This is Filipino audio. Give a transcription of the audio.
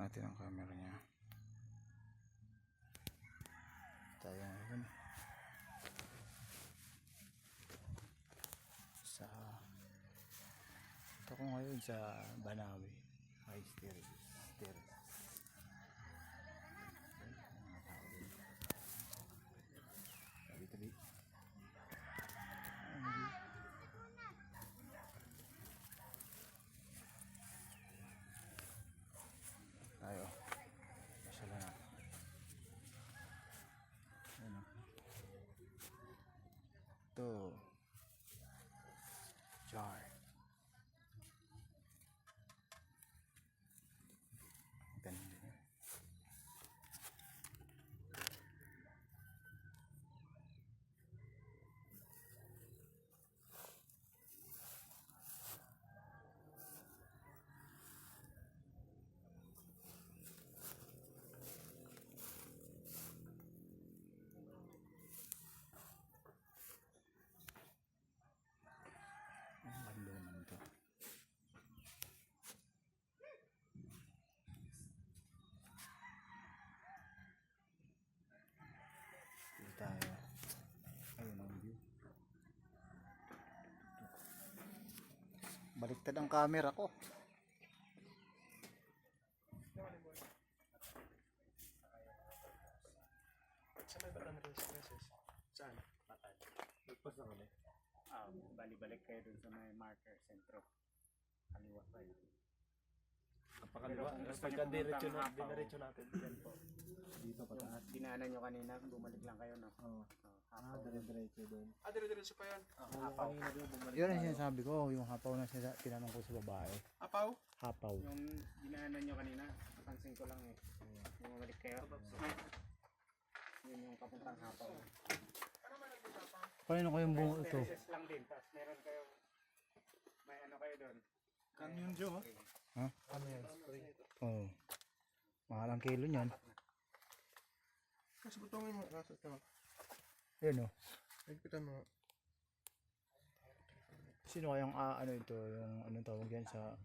natin ang camera niya. Tayo ngayon sa ito ko ngayon sa Banawi High Stairs. Tabi-tabi. Tayo. Masala na. Ano? Ito. Jar. Ganda niya. Ang bando naman ito. Dito tayo. Ayun ang view. Baliktad ang camera ko. Sa may Bataan Residences. Saan? Bataan. Nagpas na kami. Bali-balik kayo dun sa may marker sentro. Kaliwa pa yun. Napakaliwa. Pero kung gusto Pagka niyo pumunta ng Hapaw, diretso natin. Yan po. Dito pataas. Yung dinaanan nyo kanina, bumalik lang kayo, no? Oo. Hapaw. Dire-diretso doon. Dire-diretso pa yan. Hapaw. Yun ang sinasabi ko, yung hapaw na tinanong ko sa babae. Apaw? Hapaw. Yung dinaanan nyo kanina, napansin ko lang eh. Bumalik kayo. Yun yung kapuntang Hapaw. Kanino ko yung bungo ito? Terraces lang din, tapos meron kayo, may ano kayo doon. Canyon Joe, Ha? Ano yan? Spring. Oo. Mahal ang kilo niyan. Kasi butongin mo. Nasa ito. Yun o. Nagpitan mo. Sino kayang ano ito, yung anong tawag yan sa